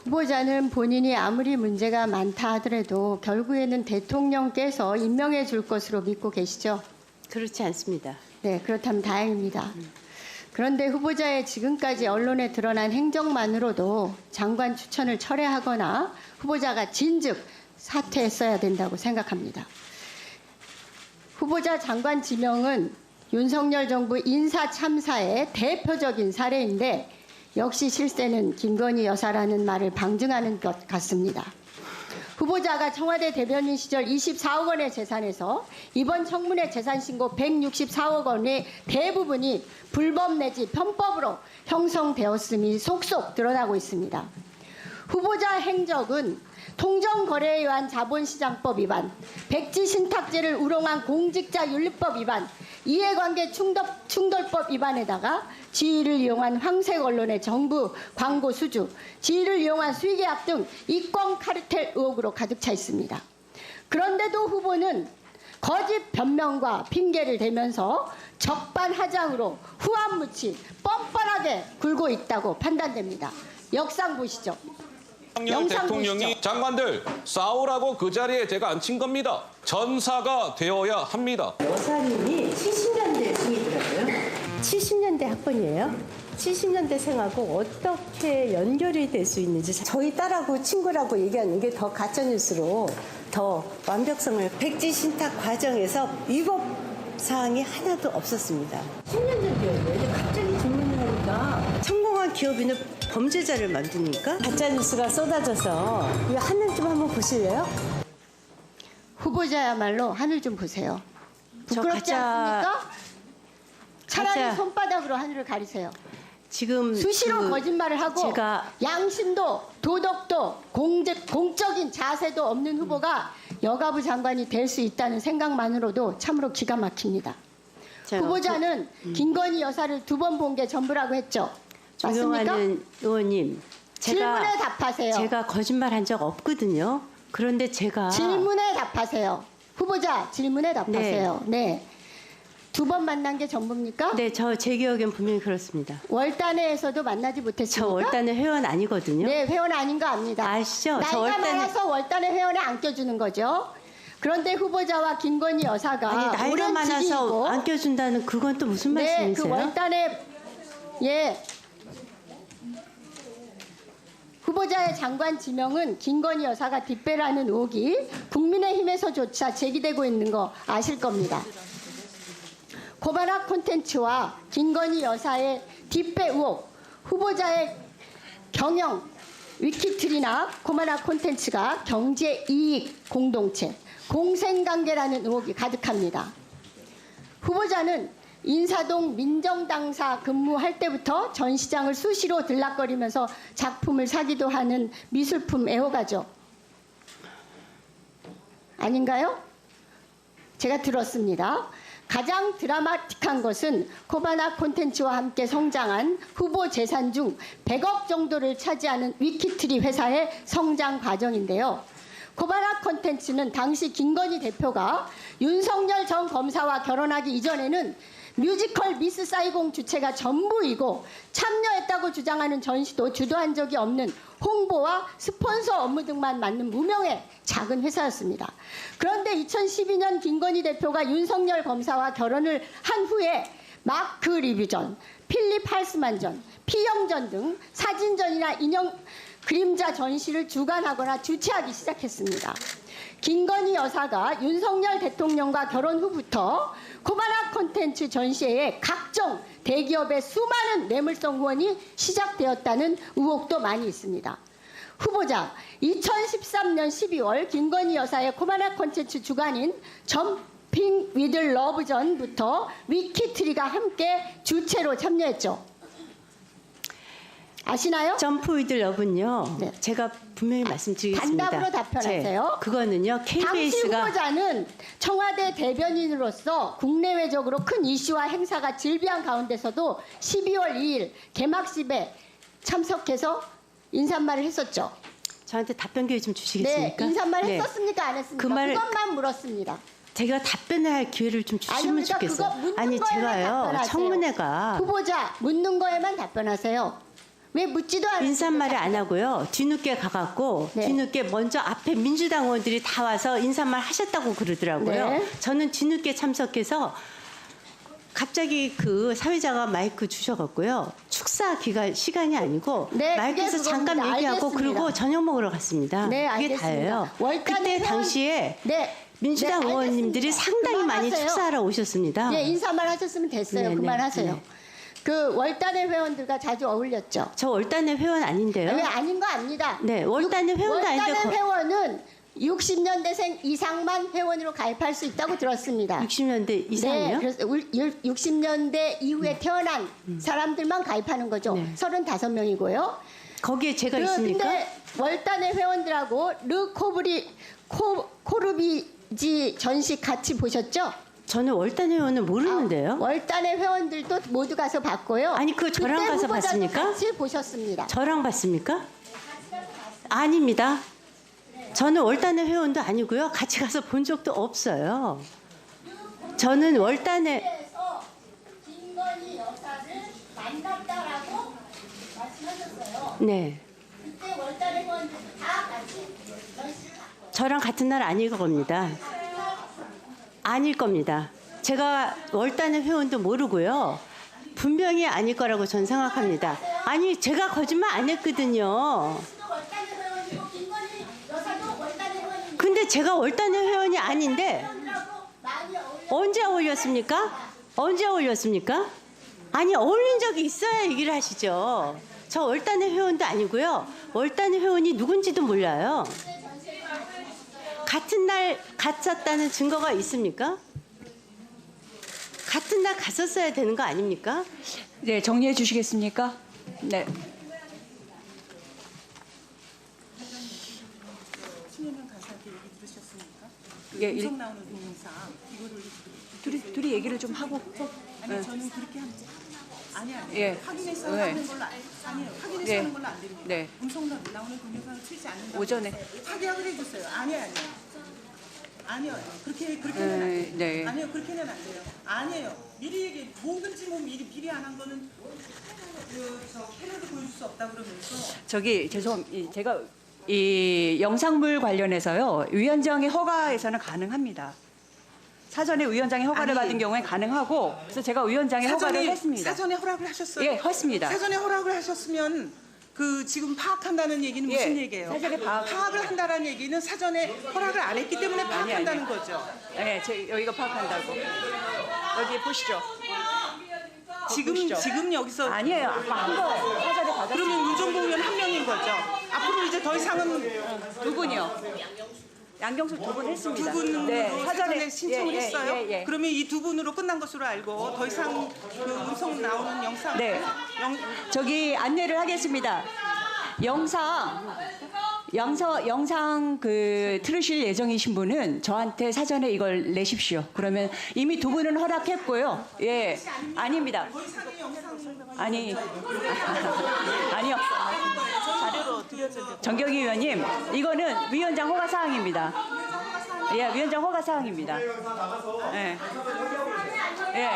후보자는 본인이 아무리 문제가 많다 하더라도 결국에는 대통령께서 임명해 줄 것으로 믿고 계시죠? 그렇지 않습니다. 네, 그렇다면 다행입니다. 그런데 후보자의 지금까지 언론에 드러난 행적만으로도 장관 추천을 철회하거나 후보자가 진즉 사퇴했어야 된다고 생각합니다. 후보자 장관 지명은 윤석열 정부 인사 참사의 대표적인 사례인데 역시 실세는 김건희 여사라는 말을 방증하는 것 같습니다. 후보자가 청와대 대변인 시절 24억 원의 재산에서 이번 청문회 재산 신고 164억 원의 대부분이 불법 내지 편법으로 형성되었음이 속속 드러나고 있습니다. 후보자 행적은 통정거래에 의한 자본시장법 위반, 백지신탁제를 우롱한 공직자윤리법 위반, 이해관계 충돌법 위반에다가 지위를 이용한 황색 언론의 정부 광고 수주, 지위를 이용한 수의계약 등 이권 카르텔 의혹으로 가득 차 있습니다. 그런데도 후보는 거짓 변명과 핑계를 대면서 적반하장으로 후안무치 뻔뻔하게 굴고 있다고 판단됩니다. 역상 보시죠. 대통령이 장관들 싸우라고 그 자리에 제가 앉힌 겁니다. 전사가 되어야 합니다. 여사님이 70년대 생이더라고요. 70년대 학번이에요. 70년대 생하고 어떻게 연결이 될 수 있는지 저희 딸하고 친구라고 얘기하는 게 더 가짜뉴스로 더 완벽성을 백지신탁 과정에서 위법 사항이 하나도 없었습니다. 10년 전이었는데 갑자기 질문을 하니까 성공한 기업인은 범죄자를 만드니까 가짜뉴스가 쏟아져서 이 하늘 좀 한번 보실래요? 후보자야말로 하늘 좀 보세요. 부끄럽지 않습니까? 차라리 가짜. 손바닥으로 하늘을 가리세요. 지금 수시로 거짓말을 하고 제가 양심도 도덕도 공적인 자세도 없는 후보가 여가부 장관이 될 수 있다는 생각만으로도 참으로 기가 막힙니다. 후보자는 김건희 여사를 2번 본 게 전부라고 했죠. 맞습니까? 존경하는 의원님, 질문에 답하세요. 제가 거짓말한 적 없거든요. 그런데 제가 질문에 답하세요. 후보자 질문에 답하세요. 네. 2번 만난 게 전부입니까? 네, 제 기억엔 분명히 그렇습니다. 월단회에서도 만나지 못했습니까? 저 월단의 회원 아니거든요. 네, 회원 아닌 거 압니다. 아시죠? 저 나이가 많아서 월단의 회원에 안 껴주는 거죠. 그런데 후보자와 김건희 여사가 아니, 나이가 오랜 많아서 지기이고 안 껴준다는 그건 또 무슨 네, 말씀이세요? 그 월단의 후보자의 장관 지명은 김건희 여사가 뒷배라는 의혹이 국민의힘에서조차 제기되고 있는 거 아실 겁니다. 고발학 콘텐츠와 김건희 여사의 뒷배 의혹, 후보자의 경영, 위키트리나 고발학 콘텐츠가 경제 이익 공동체, 공생관계라는 의혹이 가득합니다. 후보자는 인사동 민정당사 근무할 때부터 전 시장을 수시로 들락거리면서 작품을 사기도 하는 미술품 애호가죠. 아닌가요? 제가 들었습니다. 가장 드라마틱한 것은 코바나 콘텐츠와 함께 성장한 후보 재산 중 100억 정도를 차지하는 위키트리 회사의 성장 과정인데요. 코바나 콘텐츠는 당시 김건희 대표가 윤석열 전 검사와 결혼하기 이전에는 뮤지컬 미스 사이공 주체가 전부이고 참여했다고 주장하는 전시도 주도한 적이 없는 홍보와 스폰서 업무 등만 맡는 무명의 작은 회사였습니다. 그런데 2012년 김건희 대표가 윤석열 검사와 결혼을 한 후에 마크 리뷰전, 필립 할스만전, 피영전 등 사진전이나 인형 그림자 전시를 주관하거나 주최하기 시작했습니다. 김건희 여사가 윤석열 대통령과 결혼 후부터 코바나 콘텐츠 전시회에 각종 대기업의 수많은 뇌물성 후원이 시작되었다는 의혹도 많이 있습니다. 후보자, 2013년 12월 김건희 여사의 코바나 콘텐츠 주관인 점핑 위드 러브전부터 위키트리가 함께 주최로 참여했죠. 아시나요? 점프 위드 러브는요. 네. 제가 분명히 말씀드리겠습니다. 단답으로 답변하세요. 그거는요. 당시 KBS가 후보자는 청와대 대변인으로서 국내외적으로 큰 이슈와 행사가 질비한 가운데서도 12월 2일 개막식에 참석해서 인사말을 했었죠. 저한테 답변 기회 좀 네, 주시겠습니까? 인사말 네. 했었습니까? 안 했습니까? 그것만 물었습니다. 제가 답변을 할 기회를 좀 주시면 아닙니다. 좋겠어요. 그거 묻는 아니 거에만 제가요. 답변하세요. 청문회가 후보자 묻는 거에만 답변하세요. 왜 묻지도 않았어요? 인사말을 안 하고요. 뒤늦게 가갖고 네. 뒤늦게 먼저 앞에 민주당 의원들이 다 와서 인사말 하셨다고 그러더라고요. 네. 저는 뒤늦게 참석해서 갑자기 그 사회자가 마이크 주셔갖고요. 축사 기간 시간이 아니고 네, 마이크에서 그게 잠깐 그겁니다. 얘기하고 알겠습니다. 그리고 저녁 먹으러 갔습니다. 네, 그게 알겠습니다. 다예요. 월간의 그때 회원- 당시에 네. 민주당 네, 의원님들이 알겠습니다. 상당히 많이 그만하세요. 축사하러 오셨습니다. 예, 인사말 하셨으면 됐어요. 네, 네, 그만하세요. 네. 그 월단의 회원들과 자주 어울렸죠. 저 월단의 회원 아닌데요. 왜 아닌 거 아닙니다. 네, 월단의 회원도 아닌데 월단의 회원은 60년대생 이상만 회원으로 가입할 수 있다고 들었습니다. 60년대 이상이요? 네, 그래서 60년대 이후에 태어난 사람들만 가입하는 거죠. 네. 35명이고요. 거기에 제가 있습니까? 근데 월단의 회원들하고 코르비지 전시 같이 보셨죠? 저는 월단 회원은 모르는데요. 월단의 회원들도 모두 가서 봤고요. 아니, 그거 저랑 그때 가서 후보자도 봤습니까? 같이 보셨습니다. 저랑 봤습니까? 아닙니다. 저는 월단의 회원도 아니고요. 같이 가서 본 적도 없어요. 저는 월단의 그래서 김건희 여사를 만났다라고 말씀하셨어요. 네, 그때 월단의 회원들 다 같이 전시를 봤고요. 저랑 같은 날 아닐 겁니다. 아닐 겁니다. 제가 월단의 회원도 모르고요. 분명히 아닐 거라고 전 생각합니다. 아니, 제가 거짓말 안 했거든요. 월단의 회원이고 김건희 여사도 월단의 회원이고 근데 제가 월단의 회원이 아닌데 많이 어울려. 언제 어울렸습니까? 언제 어울렸습니까? 아니, 어울린 적이 있어야 얘기를 하시죠. 저 월단의 회원도 아니고요. 월단의 회원이 누군지도 몰라요. 같은 날 갔었다는 증거가 있습니까? 같은 날 갔었어야 되는 거 아닙니까? 네, 정리해 주시겠습니까? 네. 신혜명 간사한테 얘기 들으셨습니까? 예, 음성 나오는 동영상 이거를 둘이 얘기를 좀 하고. 아니 저는 그렇게 아니 예. 확인해서 네. 하는 걸로 아니에요. 확인해서 네. 하는 걸로 안 됩니다. 네. 음성 나오는 동영상을 틀지 않는다. 오전에. 확인을 해주세요. 아니에요. 그렇게는 안 돼요. 네. 아니요, 그렇게는 안 돼요. 아니에요. 미리 얘기 뭐든지 뭐 미리 안 한 거는 저 패널도 보여줄 수 없다 그러면서. 저기 제가 이 영상물 관련해서요. 위원장의 허가에서는 가능합니다. 사전에 위원장의 허가를 아니, 받은 경우에 가능하고 그래서 제가 위원장의 허가를 했습니다. 사전에 허락을 하셨어요? 예, 했습니다. 사전에 허락을 하셨으면 그 지금 파악한다는 얘기는 예, 무슨 얘기예요? 사전에 파악을 한다는 얘기는 사전에 허락을 안 했기 때문에 파악한다는 거죠. 네, 여기가 파악한다고. 여기 보시죠. 보시죠. 지금 여기서 아니에요. 한 거예요. 사전에 받았어요. 그러면 윤정보 의원 한 명인 거죠. 앞으로 이제 더 이상은 두 분이요. 양경수 두 분 했습니다. 두 분으로 네, 사전에 신청을 했어요. 예. 그러면 이 두 분으로 끝난 것으로 알고 더 이상 그 음성 나오는 영상 네. 저기 안내를 하겠습니다. 영상 그 틀으실 예정이신 분은 저한테 사전에 이걸 내십시오. 그러면 이미 두 분은 허락했고요. 예, 아닙니다. 더 이상의 영상 아니요. 자료로 드려줘야 정경희 의원님, 이거는 위원장 허가 사항입니다. 예, 위원장 허가 사항입니다. 예. 예.